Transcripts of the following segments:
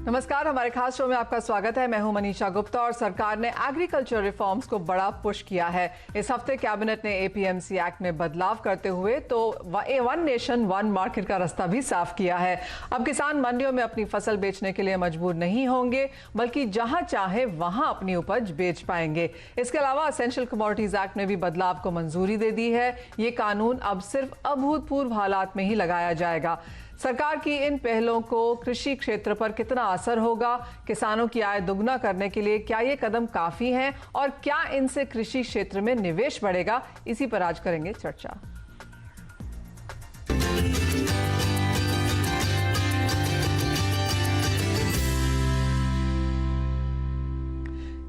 नमस्कार, हमारे खास शो में आपका स्वागत है। मैं हूं मनीषा गुप्ता और सरकार ने एग्रीकल्चर रिफॉर्म्स को बड़ा पुश किया है। इस हफ्ते कैबिनेट ने एपीएमसी एक्ट में बदलाव करते हुए तो वन नेशन वन मार्केट का रास्ता भी साफ किया है। अब किसान मंडियों में अपनी फसल बेचने के लिए मजबूर नहीं होंगे, बल्कि जहां चाहे वहां अपनी उपज बेच पाएंगे। इसके अलावा एसेंशियल कमोडिटीज एक्ट में भी बदलाव को मंजूरी दे दी है। ये कानून अब सिर्फ अभूतपूर्व हालात में ही लगाया जाएगा। सरकार की इन पहलों को कृषि क्षेत्र पर कितना असर होगा, किसानों की आय दुगना करने के लिए क्या ये कदम काफी हैं और क्या इनसे कृषि क्षेत्र में निवेश बढ़ेगा, इसी पर आज करेंगे चर्चा।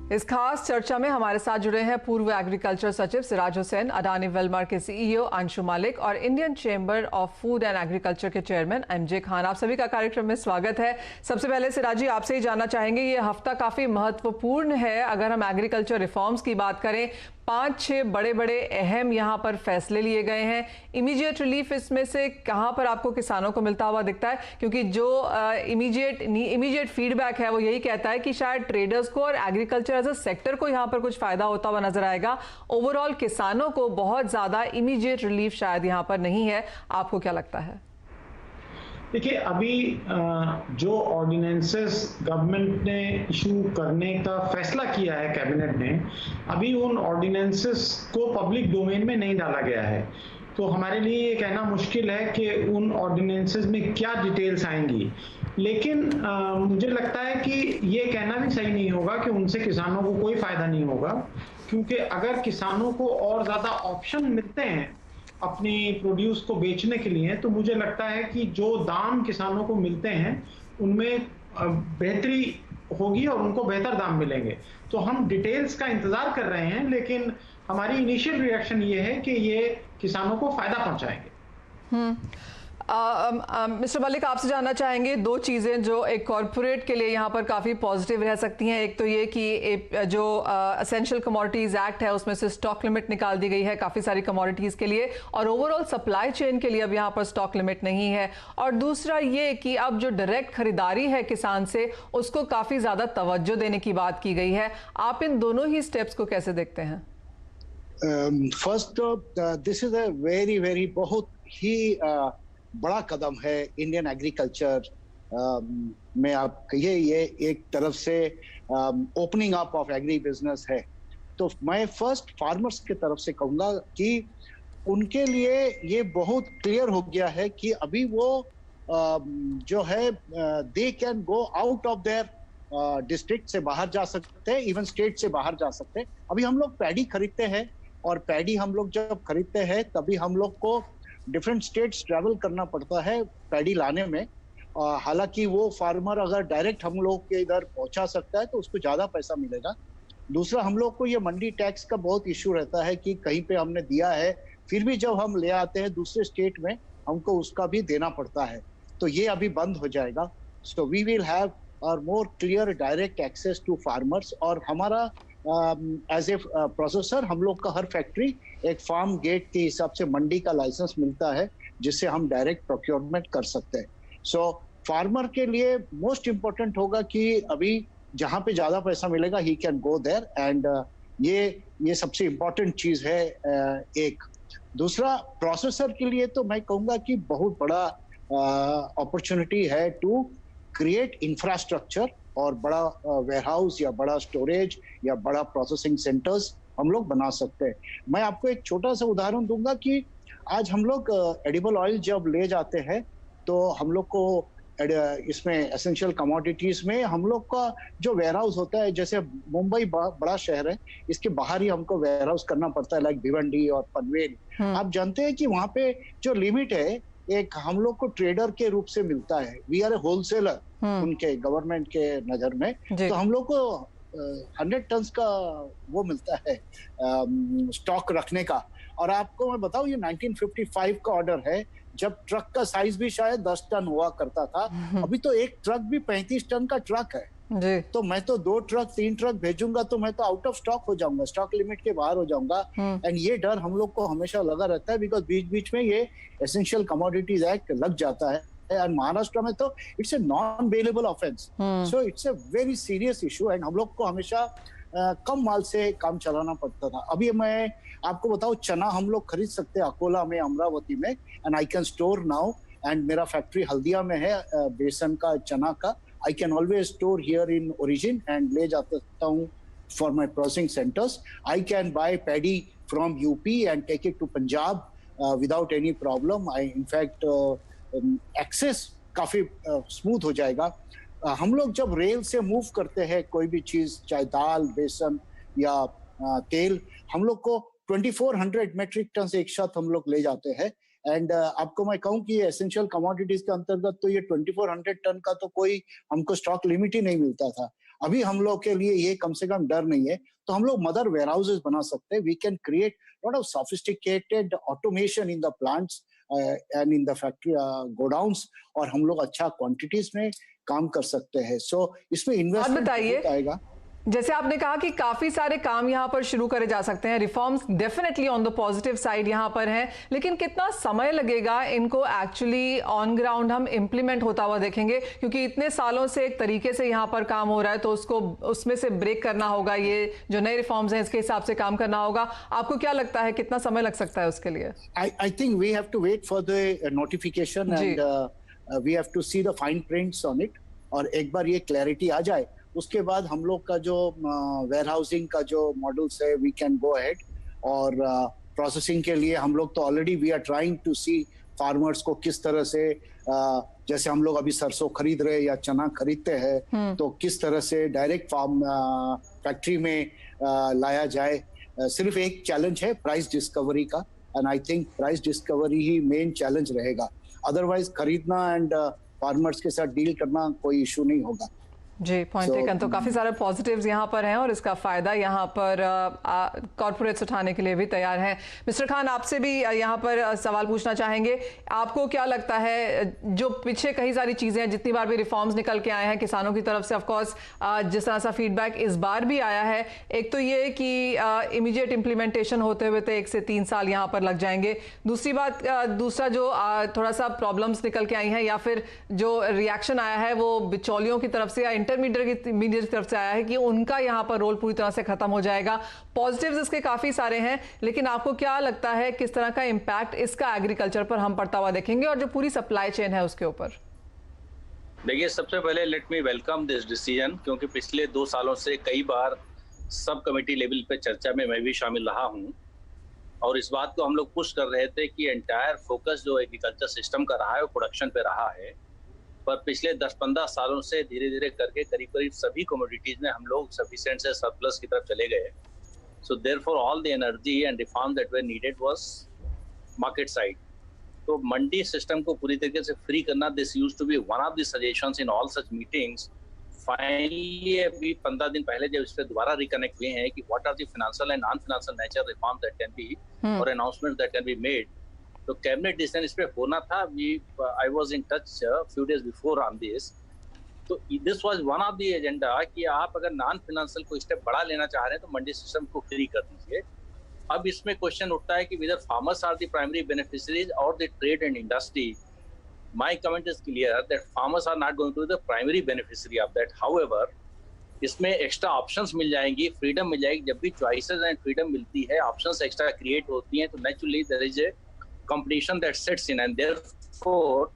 इस खास चर्चा में हमारे साथ जुड़े हैं पूर्व एग्रीकल्चर सचिव सिराज हुसैन, अडानी वेलमार के सीईओ अंशु मालिक और Indian chamber of food and agriculture के चेयरमैन एमजे खान। आप सभी का कार्यक्रम में स्वागत है। सबसे पहले सिराज जी, आपसे ही जानना चाहेंगे, ये हफ्ता काफी महत्वपूर्ण है। अगर हम एग्रीकल्चर रिफॉर्म्स की बात करें, 5-6 बड़े बड़े अहम यहाँ पर फैसले लिए गए हैं। इमीडिएट रिलीफ इसमें से कहाँ पर आपको किसानों को मिलता हुआ दिखता है? क्योंकि जो इमीडिएट फीडबैक है वो यही कहता है कि शायद ट्रेडर्स को और एग्रीकल्चर एज अ सेक्टर को यहाँ पर कुछ फायदा होता हुआ नजर आएगा। ओवरऑल किसानों को बहुत ज्यादा इमीडिएट रिलीफ शायद यहाँ पर नहीं है। आपको क्या लगता है? देखिए, अभी जो ऑर्डिनेंसेस गवर्नमेंट ने इशू करने का फैसला किया है कैबिनेट ने, अभी उन ऑर्डिनेंसेस को पब्लिक डोमेन में नहीं डाला गया है। तो हमारे लिए ये कहना मुश्किल है कि उन ऑर्डिनेंसेस में क्या डिटेल्स आएंगी। लेकिन मुझे लगता है कि ये कहना भी सही नहीं होगा कि उनसे किसानों को कोई फायदा नहीं होगा, क्योंकि अगर किसानों को और ज्यादा ऑप्शन मिलते हैं अपनी प्रोड्यूस को बेचने के लिए, तो मुझे लगता है कि जो दाम किसानों को मिलते हैं उनमें बेहतरी होगी और उनको बेहतर दाम मिलेंगे। तो हम डिटेल्स का इंतजार कर रहे हैं, लेकिन हमारी इनिशियल रिएक्शन ये है कि ये किसानों को फायदा पहुंचाएंगे। मिस्टर मलिक, आपसे जानना चाहेंगे दो चीज़ें जो एक कॉरपोरेट के लिए यहाँ पर काफ़ी पॉजिटिव रह सकती हैं। एक तो ये कि जो एसेंशियल कमोडिटीज़ एक्ट है उसमें से स्टॉक लिमिट निकाल दी गई है काफ़ी सारी कमोडिटीज़ के लिए, और ओवरऑल सप्लाई चेन के लिए अब यहाँ पर स्टॉक लिमिट नहीं है। और दूसरा ये कि अब जो डायरेक्ट खरीदारी है किसान से, उसको काफ़ी ज़्यादा तवज्जो देने की बात की गई है। आप इन दोनों ही स्टेप्स को कैसे देखते हैं? First, this is a very बहुत ही बड़ा कदम है इंडियन एग्रीकल्चर में। आप कहिए ये एक तरफ से opening up of agri business है। तो मैं फर्स्ट फार्मर्स की तरफ से कहूंगा कि उनके लिए ये बहुत क्लियर हो गया है कि अभी वो जो है they can go out of their district से बाहर जा सकते हैं, इवन स्टेट से बाहर जा सकते हैं। अभी हम लोग पैडी खरीदते हैं, और पैडी हम लोग जब खरीदते हैं तभी हम लोग को डिफरेंट स्टेट्स ट्रैवल करना पड़ता है पैडी लाने में। हालांकि वो फार्मर अगर डायरेक्ट हम लोग के इधर पहुंचा सकता है तो उसको ज्यादा पैसा मिलेगा। दूसरा, हम लोग को ये मंडी टैक्स का बहुत इश्यू रहता है कि कहीं पे हमने दिया है, फिर भी जब हम ले आते हैं दूसरे स्टेट में हमको उसका भी देना पड़ता है। तो ये अभी बंद हो जाएगा। सो वी विल हैव और more clear direct access to farmers. और हमारा एज ए प्रोसेसर हम लोग का हर फैक्ट्री एक फार्म गेट के हिसाब से मंडी का लाइसेंस मिलता है, जिससे हम डायरेक्ट प्रोक्योरमेंट कर सकते हैं। सो फार्मर के लिए मोस्ट इम्पोर्टेंट होगा कि अभी जहां पे ज्यादा पैसा मिलेगा he can go there, and ये सबसे इम्पोर्टेंट चीज है। एक दूसरा, प्रोसेसर के लिए तो मैं कहूंगा कि बहुत बड़ा अपॉर्चुनिटी है टू क्रिएट इंफ्रास्ट्रक्चर और बड़ा वेयरहाउस या बड़ा स्टोरेज या बड़ा प्रोसेसिंग सेंटर्स हम लोग बना सकते हैं। मैं आपको एक छोटा सा उदाहरण दूंगा कि आज हम लोग एडिबल ऑयल जब ले जाते हैं तो हम लोग को इसमें एसेंशियल कमोडिटीज में हम लोग का जो वेयरहाउस होता है, जैसे मुंबई बड़ा शहर है, इसके बाहर ही हमको वेयरहाउस करना पड़ता है, लाइक भिवंडी और पनवेल। आप जानते हैं कि वहाँ पे जो लिमिट है एक हम लोग को ट्रेडर के रूप से मिलता है। वी आर ए होलसेलर उनके गवर्नमेंट के नजर में। तो हम लोग को 100 टन का वो मिलता है स्टॉक रखने का। और आपको मैं बताऊं, ये 1955 का ऑर्डर है, जब ट्रक का साइज भी शायद 10 टन हुआ करता था। अभी तो एक ट्रक भी 35 टन का ट्रक है जी। तो मैं तो 2 ट्रक 3 ट्रक भेजूंगा तो मैं तो आउट ऑफ स्टॉक हो जाऊंगा, स्टॉक लिमिट के बाहर हो जाऊंगा। एंड ये डर हम लोग को हमेशा लगा रहता है, बिकॉज बीच बीच में ये एसेंशियल कमोडिटीज एक्ट लग जाता है। और महाराष्ट्र में तो it's a non bailable offence, so it's a very serious issue. And हम लोग को हमेशा कम माल से काम चलाना पड़ता था। अभी मैं आपको बताऊं, चना हम लोग खरीद सकते हैं अकोला में, अमरावती में, and I can store now. And मेरा फैक्ट्री हल्दिया में है बेसन का, चना का। I can always store here in origin and ले जाता हूँ for my processing centres. I can buy paddy from UP and take it to Punjab without any problem. I in fact access काफी स्मूथ हो जाएगा। हम लोग जब रेल से मूव करते हैं कोई भी चीज, चाहे दाल, बेसन या तेल, हम लोग को 2400 मेट्रिक टन एक साथ हम लोग ले जाते हैं। एंड आपको मैं कहूं कि एसेंशियल कमोडिटीज के अंतर्गत तो ये 2400 टन का तो कोई हमको स्टॉक लिमिट ही नहीं मिलता था। अभी हम लोग के लिए ये कम से कम डर नहीं है। तो हम लोग मदर वेयर हाउसेज बना सकते हैं। We can create lot of sophisticated automation in the plants and in the factory godowns, और हम लोग अच्छा क्वांटिटीज में काम कर सकते हैं। सो इसमें इन्वेस्टमेंट आएगा। जैसे आपने कहा कि काफी सारे काम यहाँ पर शुरू करे जा सकते हैं, reforms definitely on the positive side यहाँ पर हैं, लेकिन कितना समय लगेगा इनको एक्चुअली ऑन ग्राउंड हम इंप्लीमेंट होता हुआ देखेंगे? क्योंकि इतने सालों से एक तरीके से यहाँ पर काम हो रहा है, तो उसको उसमें से ब्रेक करना होगा, ये जो नए रिफॉर्म्स हैं इसके हिसाब से काम करना होगा। आपको क्या लगता है कितना समय लग सकता है उसके लिए? I think we have to wait for the notification and we have to see the fine prints on it. और एक बार ये क्लैरिटी आ जाए, उसके बाद हम लोग का जो वेयर हाउसिंग का जो मॉडल्स है, वी कैन गो अहेड। और प्रोसेसिंग के लिए हम लोग तो already we are trying to see farmers को किस तरह से, जैसे हम लोग अभी सरसों खरीद रहे या चना खरीदते हैं, तो किस तरह से डायरेक्ट फार्म फैक्ट्री में लाया जाए। सिर्फ एक चैलेंज है प्राइस डिस्कवरी का, and I think price discovery he main challenge रहेगा। अदरवाइज खरीदना एंड फार्मर्स के साथ डील करना कोई इशू नहीं होगा। जी, पॉइंट टेकन। तो काफी सारे पॉजिटिव्स यहाँ पर हैं और इसका फायदा यहाँ पर कॉर्पोरेट्स उठाने के लिए भी तैयार हैं। मिस्टर खान, आपसे भी यहाँ पर सवाल पूछना चाहेंगे। आपको क्या लगता है, जो पीछे कई सारी चीजें हैं, जितनी बार भी रिफॉर्म्स निकल के आए हैं किसानों की तरफ से, ऑफकोर्स जिस तरह सा फीडबैक इस बार भी आया है, एक तो ये कि इमीडिएट इम्प्लीमेंटेशन होते हुए तो 1 से 3 साल यहाँ पर लग जाएंगे। दूसरी बात, दूसरा जो थोड़ा सा प्रॉब्लम्स निकल के आई हैं या फिर जो रिएक्शन आया है वो बिचौलियों की तरफ से या इंटरमीडिएट की तरफ से आया है कि उनका यहाँ पर रोल पूरी तरह से खत्म हो जाएगा। पॉजिटिव्स इसके काफी सारे हैं, लेकिन आपको क्या लगता है किस तरह का इंपैक्ट इसका एग्रीकल्चर पर हम पड़ता हुआ देखेंगे और जो पूरी सप्लाई चेन है उसके ऊपर? देखिए, सबसे पहले let me welcome this decision, क्योंकि पिछले 2 सालों से कई बार सब कमेटी लेवल पे चर्चा में मैं भी शामिल रहा हूँ और इस बात को हम लोग पुश कर रहे थे कि एंटायर फोकस जो एग्रीकल्चर सिस्टम का रहा है वो प्रोडक्शन पे रहा है। पर पिछले 10-15 सालों से धीरे धीरे करके करीब करीब सभी कमोडिटीज में हम लोग सफिशिएंट से सरप्लस की तरफ चले गए। So therefore all the energy and reform that were needed was market side. तो मंडी सिस्टम को पूरी तरीके से फ्री करना, this used to be one of the suggestions in all such meetings. Finally अभी 15 दिन पहले जब इस पे दोबारा रिकनेक्ट हुए हैं कि what are the financial and non financial nature reform that can be और announcement that can be made, तो कैबिनेट डिसीजन इस पे होना था। I was in touch few days before on this. तो this was one of the agenda कि आप अगर नॉन फाइनेंशियल कोई स्टेप बड़ा लेना चाह रहे हैं तो मंडी सिस्टम को फ्री कर दीजिए। अब इसमें क्वेश्चन उठता है कि whether farmers are the primary beneficiaries और the trade and industry. My comment is clear that farmers are not going to be the primary beneficiary of that. However, इसमें एक्स्ट्रा ऑप्शंस मिल जाएंगी, फ्रीडम मिल जाएगी। जब भी choices and freedom मिलती है, options extra create होती हैं, तो naturally there is a competition that sets in and therefore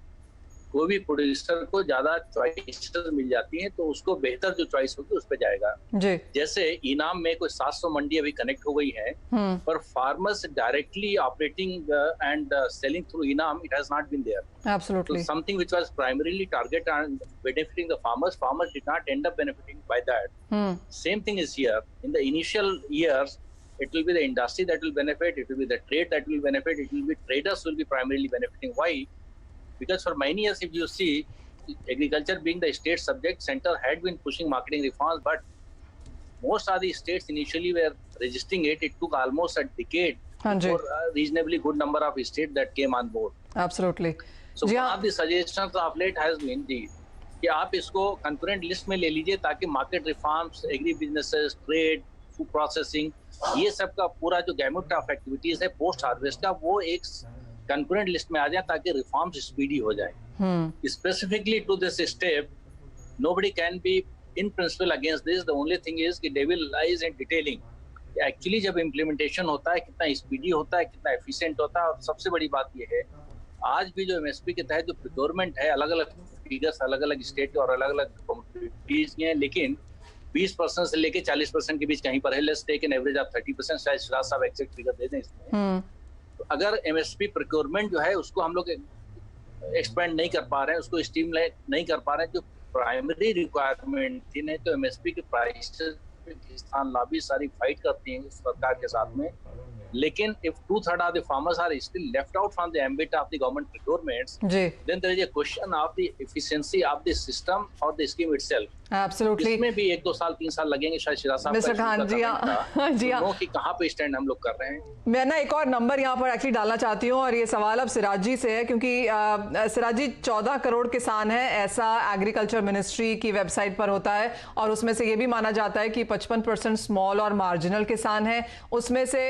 कोई भी प्रोड्यूसर को ज्यादा चॉइसेस मिल जाती हैं तो उसको बेहतर जो चॉइस होगी उस पर जाएगा। जी। जैसे इनाम में कोई 700 मंडी अभी कनेक्ट हो गई है, पर farmers directly operating and selling through eNAM, it has not been there. Absolutely. So something which was primarily targeted and benefiting the farmers did not end up benefiting by that. Same thing is here. In the initial years, it will be the industry that will benefit, it will be the trade that will benefit, it will be traders will be primarily benefiting. Why? Because for many years, if you see, agriculture being the state subject, center had been pushing marketing reforms, but most of the states initially were resisting it. It took almost a decade for a reasonably good number of states that came on board. Absolutely. So one of the suggestions of late has been कि आप इसको concurrent list में ले लीजिए ताकि market reforms, agri businesses, trade, food processing, ये सब का पूरा जो गैमुट ऑफ एक्टिविटीज है पोस्ट हार्वेस्ट का, वो एक कंकरेंट लिस्ट में आ जाए ताकि रिफॉर्म्स स्पीडी हो जाए। Specifically to this step, nobody can be in principle against this. The only thing is कि devil lies in detailing. Actually जब इम्प्लीमेंटेशन होता है कितना स्पीडी होता है, कितना एफिशिएंट होता है। और सबसे बड़ी बात यह है, आज भी जो एमएसपी के तहत जो प्रोक्योरमेंट है, अलग अलग फिगर्स अलग अलग स्टेट के और अलग अलग कम्युनिटीज के हैं, लेकिन 20% से लेके 40% के बीच कहीं पर है। Let's take an average of 30%, शायद शिराज साहब एग्जैक्ट फिगर दे दें इसमें। तो अगर एमएसपी प्रोक्योरमेंट जो है उसको हम लोग एक्सपेंड नहीं कर पा रहे हैं, उसको स्टीमलाइन नहीं कर पा रहे हैं, जो प्राइमरी रिक्वायरमेंट थी, नहीं तो एमएसपी के प्राइसेस किसान लॉबी सारी फाइट करती हैं सरकार के साथ में, लेकिन if 2/3 of the farmers are still left out from the ambit of the government procurements, then there is a question of the efficiency of the system or the scheme itself. Absolutely. इसमें भी 1-2 साल 3 साल लगेंगे शायद। शिराज साहब mister Khan जी, हाँ कि कहाँ पे स्टैंड हम लोग कर रहे हैं। मैं ना एक और नंबर यहाँ पर एक्चुअली डालना चाहती हूँ, और ये सवाल अब सिराज जी से है, क्योंकि सिराज जी 14 करोड़ किसान हैं, ऐसा एग्रीकल्चर मिनिस्ट्री की वेबसाइट पर होता है, और उसमें से ये भी माना जाता है कि 55% स्मॉल और मार्जिनल किसान हैं। उसमें से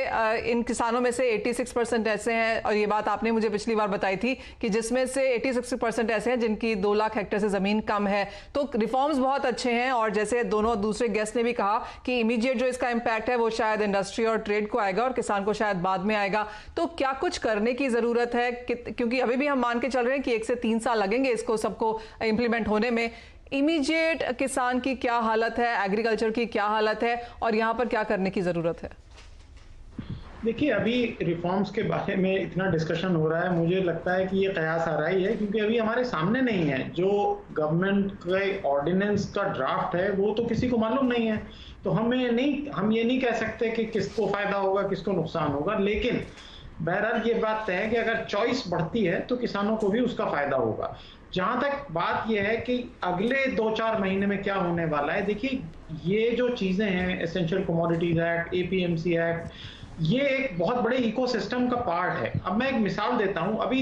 इन किसानों में से 86% ऐसे हैं, और ये बात आपने मुझे पिछली बार बताई थी कि जिसमें से 86% ऐसे हैं जिनकी 2 लाख हेक्टेयर से जमीन कम है। तो रिफॉर्म्स बहुत अच्छे हैं, और जैसे दोनों दूसरे गेस्ट ने भी कहा कि इमीडिएट जो इसका इम्पैक्ट है वो शायद इंडस्ट्री और ट्रेड को आएगा और किसान को शायद बाद में आएगा। तो क्या कुछ करने की जरूरत है, क्योंकि अभी भी हम मान के चल रहे हैं कि 1 से 3 साल लगेंगे इसको सबको इंप्लीमेंट होने में। इमीडिएट किसान की क्या हालत है, एग्रीकल्चर की क्या हालत है, और यहाँ पर क्या करने की जरूरत है? देखिए, अभी रिफॉर्म्स के बारे में इतना डिस्कशन हो रहा है, मुझे लगता है कि ये कयास आ रहा ही है, क्योंकि अभी हमारे सामने नहीं है। जो गवर्नमेंट के ऑर्डिनेंस का ड्राफ्ट है वो तो किसी को मालूम नहीं है, तो हम ये नहीं कह सकते कि किसको फायदा होगा किसको नुकसान होगा। लेकिन बहरहाल ये बात तय है कि अगर चॉइस बढ़ती है तो किसानों को भी उसका फायदा होगा। जहां तक बात यह है कि अगले 2-4 महीने में क्या होने वाला है, देखिए ये जो चीजें हैं, essential commodities act, APMC act, ये एक बहुत बड़े इकोसिस्टम का पार्ट है। अब मैं एक मिसाल देता हूं, अभी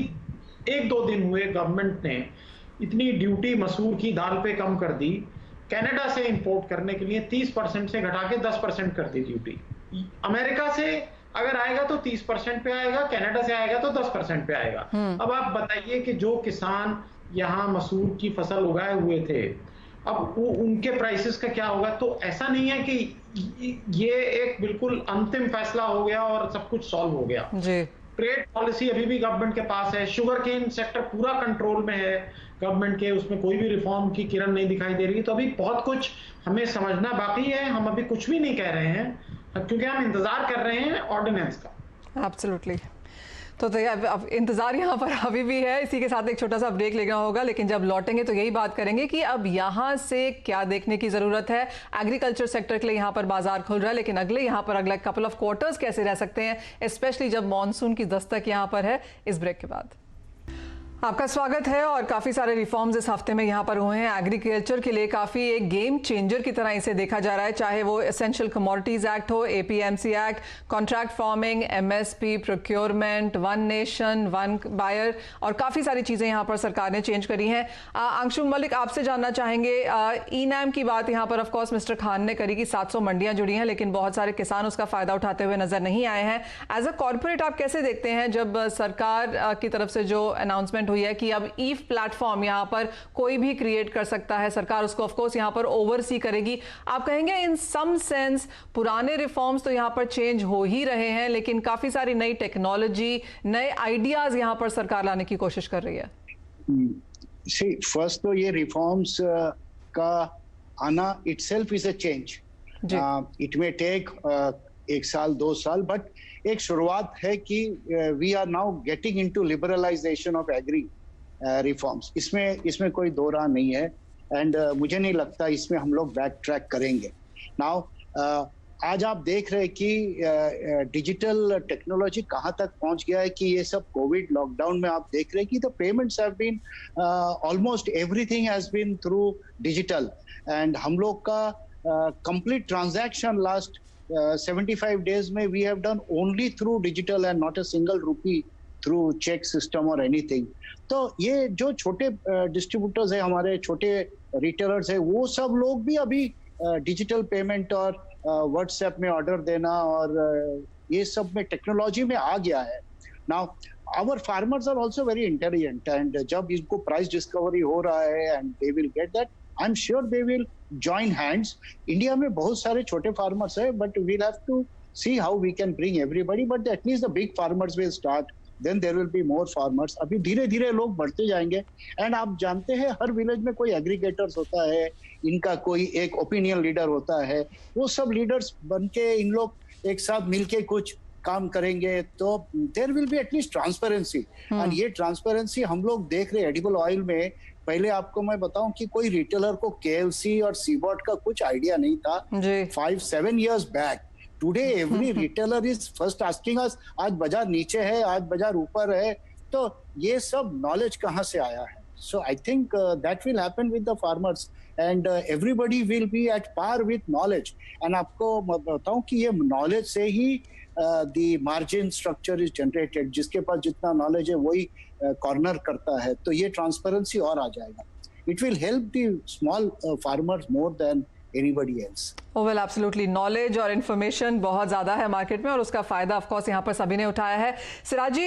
1-2 दिन हुए गवर्नमेंट ने इतनी ड्यूटी मसूर की दाल पे कम कर दी, कनाडा से इंपोर्ट करने के लिए 30% से घटा के 10% कर दी ड्यूटी। अमेरिका से अगर आएगा तो 30% पे आएगा, कनाडा से आएगा तो 10% पे आएगा। अब आप बताइए कि जो किसान यहाँ मसूर की फसल उगाए हुए थे, अब उनके प्राइसेस का क्या होगा? तो ऐसा नहीं है कि ये एक बिल्कुल अंतिम फैसला हो गया और सब कुछ सॉल्व हो गया जी। ट्रेड पॉलिसी अभी भी गवर्नमेंट के पास है, शुगर केन सेक्टर पूरा कंट्रोल में है गवर्नमेंट के, उसमें कोई भी रिफॉर्म की किरण नहीं दिखाई दे रही। तो अभी बहुत कुछ हमें समझना बाकी है, हम अभी कुछ भी नहीं कह रहे हैं क्योंकि हम इंतजार कर रहे हैं ऑर्डिनेंस का। एब्सोल्युटली। तो अब इंतजार यहाँ पर अभी भी है। इसी के साथ एक छोटा सा ब्रेक लेना होगा, लेकिन जब लौटेंगे तो यही बात करेंगे कि अब यहाँ से क्या देखने की जरूरत है। एग्रीकल्चर सेक्टर के लिए यहाँ पर बाजार खुल रहा है, लेकिन अगले कपल ऑफ क्वार्टर्स कैसे रह सकते हैं, स्पेशली जब मॉनसून की दस्तक यहाँ पर है। इस ब्रेक के बाद आपका स्वागत है। और काफ़ी सारे रिफॉर्म्स इस हफ्ते में यहाँ पर हुए हैं। एग्रीकल्चर के लिए काफ़ी एक गेम चेंजर की तरह इसे देखा जा रहा है, चाहे वो एसेंशियल कमोडिटीज़ एक्ट हो, APMC act, contract farming, MSP, procurement, one nation one buyer, और काफ़ी सारी चीज़ें यहाँ पर सरकार ने चेंज करी हैं। अंशुम मलिक, आपसे जानना चाहेंगे, ई नैम की बात यहाँ पर ऑफकोर्स मिस्टर खान ने करी कि 700 मंडियाँ जुड़ी हैं, लेकिन बहुत सारे किसान उसका फ़ायदा उठाते हुए नज़र नहीं आए हैं। एज अ कॉर्पोरेट आप कैसे देखते हैं जब सरकार की तरफ से जो अनाउंसमेंट हुई है कि अब ईफ प्लेटफॉर्म यहां पर कोई भी क्रिएट कर सकता है, सरकार उसको ऑफ कोर्स यहां पर ओवरसी करेगी, आप कहेंगे इन सम सेंस पुराने रिफॉर्म्स तो यहां पर चेंज हो ही रहे हैं, लेकिन काफी सारी नई टेक्नोलॉजी, नए आइडियाज यहां पर सरकार लाने की कोशिश कर रही है? फर्स्ट तो ये रिफॉर्म्स का आना itself is a change. It may take 1 साल 2 साल, बट एक शुरुआत है कि we are now getting into liberalisation of agri reforms. इसमें कोई दो राह नहीं है, एंड मुझे नहीं लगता इसमें हम लोग बैक ट्रैक करेंगे। नाउ आज आप देख रहे हैं कि डिजिटल टेक्नोलॉजी कहाँ तक पहुंच गया है कि ये सब कोविड लॉकडाउन में आप देख रहे हैं कि the payments have been almost everything has been through digital, and हम लोग का कंप्लीट ट्रांजैक्शन लास्ट 75 days में we have done only through digital and not a single rupee through check system or anything। तो ये जो छोटे distributors है, हमारे छोटे रिटेलर्स है, वो सब लोग भी अभी डिजिटल पेमेंट और व्हाट्सएप में ऑर्डर देना और ये सब में टेक्नोलॉजी में आ गया है। Now our farmers are also very intelligent, and जब इनको price discovery हो रहा है and they will get that, I'm sure they will join hands. India में बहुत सारे छोटे farmers हैं, but we'll have to see how we can bring everybody, but at least the big farmers will start. Then there will be more farmers. अभी धीरे धीरे लोग बढ़ते जाएंगे. एंड आप जानते हैं हर विलेज में कोई एग्रीगेटर्स होता है, इनका कोई एक ओपिनियन लीडर होता है, वो सब लीडर्स बन के इन लोग एक साथ मिलके कुछ काम करेंगे तो there will be at least transparency. And ये ट्रांसपेरेंसी हम लोग देख रहे हैं एडिबल ऑयल में. पहले आपको मैं बताऊं कि कोई रिटेलर को KLC और सीबॉट का कुछ आइडिया नहीं था 5-7 years back. Today every retailer is first asking us, आज बाजार नीचे है, आज बाजार ऊपर है, तो ये सब नॉलेज कहाँ से आया है. So I think that will happen with the farmers and everybody will be at par with knowledge. And आपको मैं बताऊं कि ये नॉलेज से ही the margin structure is generated. जिसके पास जितना नॉलेज है वही कॉर्नर करता है, तो ये ट्रांसपेरेंसी और आ जाएगा. It will help the small farmers more than anybody else. Oh well, absolutely. Knowledge और इन्फॉर्मेशन बहुत ज़्यादा है मार्केट में और उसका फ़ायदा ऑफ कोर्स यहाँ पर सभी ने उठाया है. सिराज जी,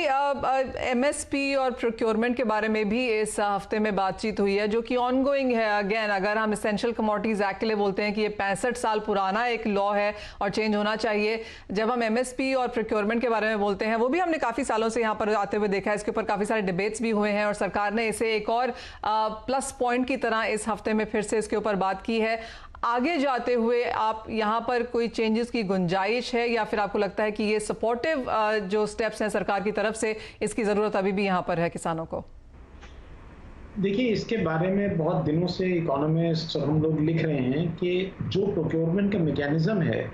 MSP और प्रोक्योरमेंट के बारे में भी इस हफ्ते में बातचीत हुई है जो कि ऑनगोइंग है. अगेन अगर हम एसेंशियल कमोडिटीज़ एक्ट के लिए बोलते हैं कि ये 65 साल पुराना एक लॉ है और चेंज होना चाहिए, जब हम MSP और प्रोक्योरमेंट के बारे में बोलते हैं वो भी हमने काफ़ी सालों से यहाँ पर आते हुए देखा है. इसके ऊपर काफ़ी सारे डिबेट्स भी हुए हैं और सरकार ने इसे एक और प्लस पॉइंट की तरह इस हफ्ते में फिर से इसके ऊपर बात की है. आगे जाते हुए आप यहाँ पर कोई चेंजेस की गुंजाइश है या फिर आपको लगता है कि ये सपोर्टिव जो स्टेप्स हैं सरकार की तरफ से, इसकी ज़रूरत अभी भी यहाँ पर है किसानों को? देखिए, इसके बारे में बहुत दिनों से इकोनॉमिस्ट और हम लोग लिख रहे हैं कि जो प्रोक्योरमेंट का मैकेनिज्म है,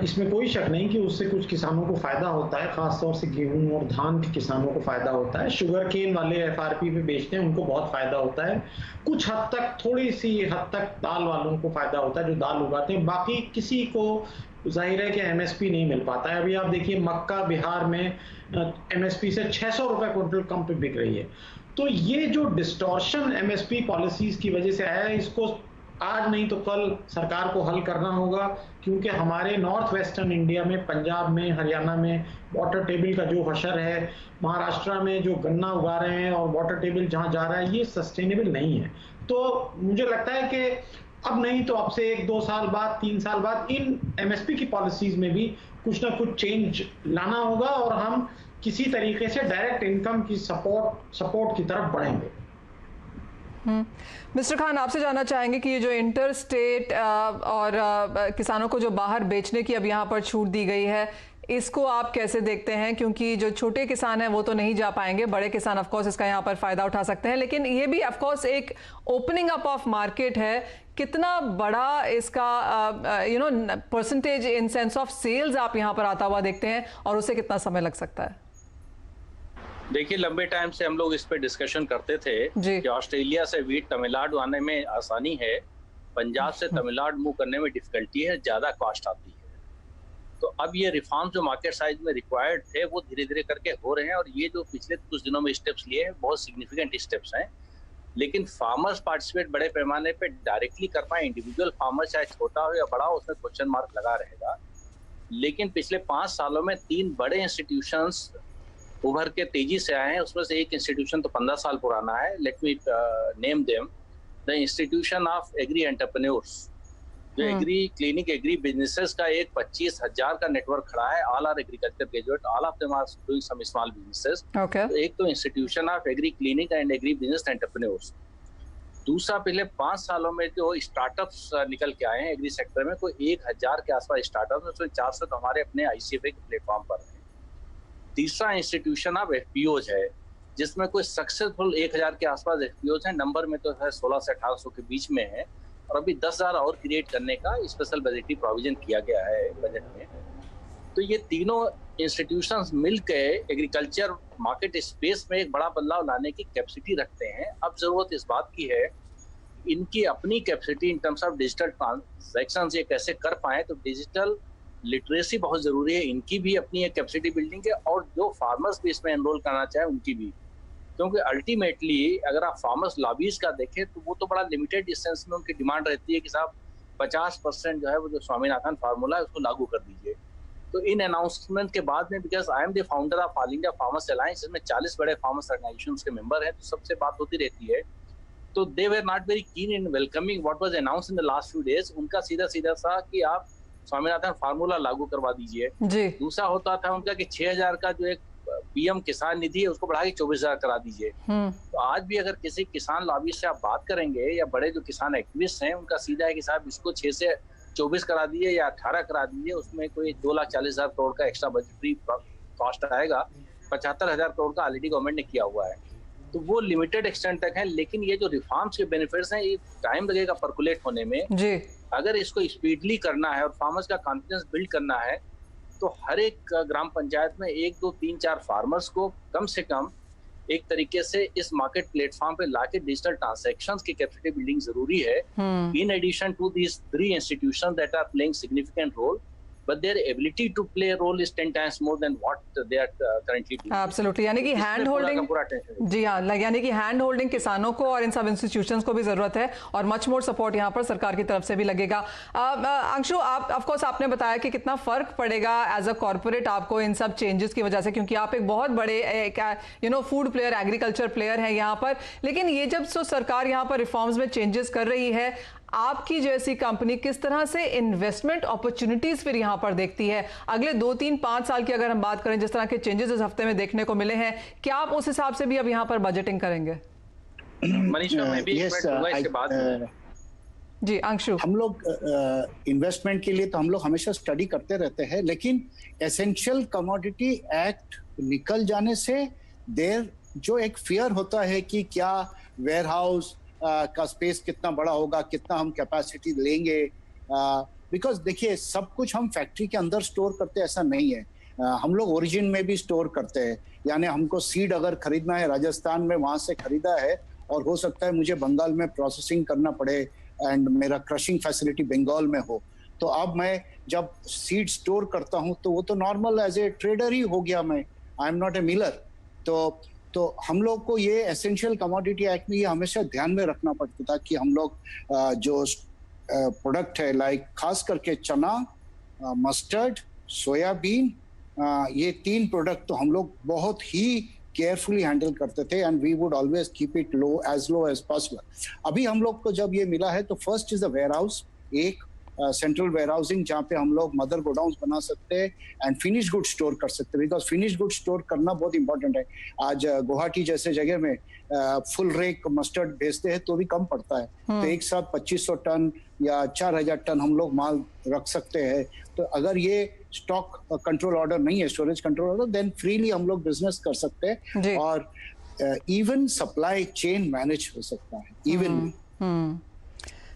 इसमें कोई शक नहीं कि उससे कुछ किसानों को फायदा होता है. खासतौर से गेहूं और धान के किसानों को फायदा होता है. शुगर केन वाले FRP पे बेचते हैं, उनको बहुत फायदा होता है. कुछ हद तक, थोड़ी सी हद तक दाल वालों को फायदा होता है जो दाल उगाते हैं. बाकी किसी को जाहिर है कि MSP नहीं मिल पाता है. अभी आप देखिए मक्का बिहार में MSP से 600 रुपए क्विंटल कम पे बिक रही है. तो ये जो डिस्टॉर्शन MSP पॉलिसीज की वजह से आया है, इसको आज नहीं तो कल सरकार को हल करना होगा. क्योंकि हमारे नॉर्थ वेस्टर्न इंडिया में, पंजाब में, हरियाणा में वाटर टेबल का जो हशर है, महाराष्ट्र में जो गन्ना उगा रहे हैं और वाटर टेबल जहां जा रहा है, ये सस्टेनेबल नहीं है. तो मुझे लगता है कि अब नहीं तो अब से 1-2 साल बाद, 3 साल बाद इन MSP की पॉलिसीज में भी कुछ ना कुछ चेंज लाना होगा और हम किसी तरीके से डायरेक्ट इनकम की सपोर्ट की तरफ बढ़ेंगे. मिस्टर खान, आपसे जानना चाहेंगे कि ये जो इंटर स्टेट और किसानों को जो बाहर बेचने की अब यहाँ पर छूट दी गई है, इसको आप कैसे देखते हैं? क्योंकि जो छोटे किसान हैं वो तो नहीं जा पाएंगे, बड़े किसान ऑफ कोर्स इसका यहाँ पर फायदा उठा सकते हैं, लेकिन ये भी ऑफ कोर्स एक ओपनिंग अप ऑफ मार्केट है. कितना बड़ा इसका percentage in sense of sales आप यहाँ पर आता हुआ देखते हैं और उसे कितना समय लग सकता है? देखिए, लंबे टाइम से हम लोग इस पे डिस्कशन करते थे कि ऑस्ट्रेलिया से व्हीट तमिलनाडु आने में आसानी है, पंजाब से तमिलनाडु मूव करने में डिफिकल्टी है, ज्यादा कॉस्ट आती है. तो अब ये रिफॉर्म जो मार्केट साइज में रिक्वायर्ड थे वो धीरे धीरे करके हो रहे हैं और ये जो पिछले कुछ दिनों में स्टेप्स लिए हैं बहुत सिग्निफिकेंट स्टेप्स हैं. लेकिन फार्मर्स पार्टिसिपेट बड़े पैमाने पे डायरेक्टली कर पाए, इंडिविजुअल फार्मर चाहे छोटा हो या बड़ा हो, उसमें क्वेश्चन मार्क लगा रहेगा. लेकिन पिछले 5 सालों में 3 बड़े इंस्टीट्यूशंस उभर के तेजी से आए हैं. उसमें से एक इंस्टीट्यूशन तो 15 साल पुराना है. Let me name them. The institution of agri entrepreneurs, जो एग्री क्लिनिक, एग्री बिजनेसेस का एक 25,000 का नेटवर्क खड़ा है. All are agriculture graduate, all of them are doing some small businesses. तो एक तो institution of agri clinic and agri business entrepreneurs. दूसरा, पिछले 5 सालों में जो स्टार्टअप्स निकल के आए हैं एग्री सेक्टर में, कोई 1,000 के आसपास स्टार्टअप, उसमें 400 तो हमारे अपने ICFA के प्लेटफॉर्म पर है. तीसरा इंस्टीट्यूशन ऑफ FPOs है, जिसमें कोई सक्सेसफुल 1,000 के आसपास FPOs हैं. नंबर में तो है 1600 से 1800 के बीच में है और अभी 10,000 और क्रिएट करने का स्पेशल बजटरी प्रोविजन किया गया है बजट में. तो ये तीनों इंस्टीट्यूशंस मिलकर एग्रीकल्चर मार्केट स्पेस में एक बड़ा बदलाव लाने की कैपेसिटी रखते हैं. अब जरूरत इस बात की है इनकी अपनी capacity in terms of digital transaction ये कैसे कर पाए. तो डिजिटल लिटरेसी बहुत जरूरी है, इनकी भी अपनी एक कैपेसिटी बिल्डिंग है और जो फार्मर्स भी इसमें एनरोल करना चाहे उनकी भी. क्योंकि अल्टीमेटली अगर आप फार्मर्स लॉबीज का देखें तो वो तो बड़ा लिमिटेड डिस्टेंस में उनकी डिमांड रहती है कि साहब 50% जो है वो जो स्वामीनाथन फार्मूला है उसको लागू कर दीजिए. तो इन अनाउंसमेंट के बाद में, because I am the founder of all India farmers alliance, इसमें 40 बड़े फार्मर्स ऑर्गेनाइजेशंस के मेंबर हैं, तो सबसे बात होती रहती है। तो दे were not very keen in welcoming what was announced in the last few days. उनका सीधा सीधा सा कि आप स्वामीनाथन फार्मूला लागू करवा दीजिए। दूसरा होता था उनका कि 6,000 का जो एक पीएम किसान निधि है उसको बढ़ा के 24,000 करा दीजिए। तो आज भी अगर किसी किसान लॉबिस्ट से आप बात करेंगे या बड़े जो किसान एक्टिविस्ट हैं, उनका सीधा है कि साहब इसको 6 से 24 करा दीजिए या 18 करा दीजिए, उसमें कोई 2,40,000 करोड़ का एक्स्ट्रा बजटरी कॉस्ट आएगा। 75,000 करोड़ का ऑलरेडी गवर्नमेंट ने किया हुआ है, तो वो लिमिटेड एक्सटेंट तक है। लेकिन ये जो रिफॉर्म्स के बेनिफिट्स हैं, ये टाइम लगेगा परकुलेट होने में जी। अगर इसको स्पीडली करना है और फार्मर्स का कॉन्फिडेंस बिल्ड करना है, तो हर एक ग्राम पंचायत में 1, 2, 3, 4 फार्मर्स को कम से कम एक तरीके से इस मार्केट प्लेटफॉर्म पे लाके डिजिटल ट्रांजैक्शंस की कैपेसिटी बिल्डिंग जरूरी है। In addition to these 3 institutions that are playing significant role, but their ability to play a role is 10 times more than what they are currently doing. Absolutely, यानी कि hand holding, जी हाँ, यानी कि hand holding किसानों को और इन सब institutions को भी जरूरत है और मच मोर सपोर्ट यहाँ पर सरकार की तरफ से भी लगेगा। अंशु, आप ऑफ कोर्स आपने बताया कि कितना फर्क पड़ेगा एज अ कॉर्पोरेट आपको इन सब चेंजेस की वजह से, क्योंकि आप एक बहुत बड़े फूड प्लेयर, एग्रीकल्चर प्लेयर हैं यहाँ पर। लेकिन ये जब सरकार यहाँ पर रिफॉर्म्स में चेंजेस कर रही है, आपकी जैसी कंपनी किस तरह से इन्वेस्टमेंट अपॉर्चुनिटीज फिर यहां पर देखती है अगले 2, 3, 5 साल की? अगर हम बात करें जिस तरह के चेंजेस इस हफ्ते में देखने को मिले हैं, क्या आप उस हिसाब से भी अब यहां पर बजटिंग करेंगे? मनीषा, मैं भी इसके बाद जी अंशु, हम लोग इन्वेस्टमेंट के लिए तो हम लोग हमेशा स्टडी करते रहते हैं, लेकिन एसेंशियल कमोडिटी एक्ट निकल जाने से देर जो एक फियर होता है कि क्या वेयर हाउस का स्पेस कितना बड़ा होगा, कितना हम कैपेसिटी लेंगे, बिकॉज देखिए सब कुछ हम फैक्ट्री के अंदर स्टोर करते ऐसा नहीं है। हम लोग ओरिजिन में भी स्टोर करते हैं, यानी हमको सीड अगर खरीदना है राजस्थान में, वहां से खरीदा है और हो सकता है मुझे बंगाल में प्रोसेसिंग करना पड़े एंड मेरा क्रशिंग फैसिलिटी बंगाल में हो, तो अब मैं जब सीड स्टोर करता हूं तो वो तो नॉर्मल एज ए ट्रेडर ही हो गया, मैं I am not a Miller. तो हम लोग को ये एसेंशियल कमोडिटी एक्ट में ये हमेशा ध्यान में रखना पड़ता था कि हम लोग जो प्रोडक्ट है लाइक खास करके चना, मस्टर्ड, सोयाबीन, ये 3 प्रोडक्ट तो हम लोग बहुत ही केयरफुली हैंडल करते थे and we would always keep it low as possible. अभी हम लोग को जब ये मिला है तो first is the warehouse, एक सेंट्रल वेयर हाउसिंग जहाँ पे हम लोग मदर गोडाउन्स बना सकते हैं एंड फिनिश गुड स्टोर कर सकते हैं, बिकॉज फिनिश गुड स्टोर करना बहुत इंपॉर्टेंट है। आज गुवाहाटी जैसे जगह में फुल रेक मस्टर्ड भेजते हैं तो भी कम पड़ता है, तो एक साथ 2500 टन या 4000 टन हम लोग माल रख सकते हैं। तो अगर ये स्टॉक कंट्रोल ऑर्डर नहीं है, storage control order, then freely हम लोग बिजनेस कर सकते हैं और इवन सप्लाई चेन मैनेज हो सकता है इवन।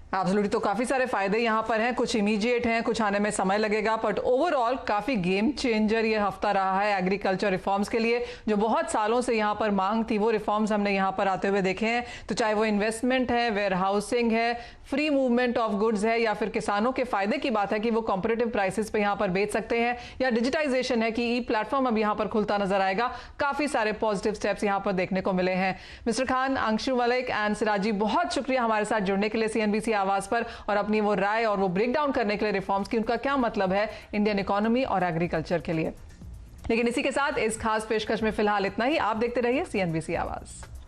एब्सोल्युटली, तो काफी सारे फायदे यहाँ पर हैं, कुछ इमीडिएट हैं, कुछ आने में समय लगेगा, बट ओवरऑल काफी गेम चेंजर ये हफ्ता रहा है एग्रीकल्चर रिफॉर्म्स के लिए। जो बहुत सालों से यहाँ पर मांग थी वो रिफॉर्म्स हमने यहाँ पर आते हुए देखे हैं, तो चाहे वो इन्वेस्टमेंट है, वेयर हाउसिंग है, फ्री मूवमेंट ऑफ गुड्स है, या फिर किसानों के फायदे की बात है कि वो कॉम्पिटिटिव प्राइसेस पे यहाँ पर बेच सकते हैं, या डिजिटाइजेशन है कि ई प्लेटफॉर्म अब यहाँ पर खुलता नजर आएगा। काफी सारे पॉजिटिव स्टेप्स यहाँ पर देखने को मिले हैं। मिस्टर खान, अंशु मलिक एंड सिराज जी, बहुत शुक्रिया हमारे साथ जुड़ने के लिए CNBC आवाज पर और अपनी वो राय और वो ब्रेक डाउन करने के लिए रिफॉर्म्स की उनका क्या मतलब है इंडियन इकोनॉमी और एग्रीकल्चर के लिए। लेकिन इसी के साथ इस खास पेशकश में फिलहाल इतना ही। आप देखते रहिए CNBC आवाज।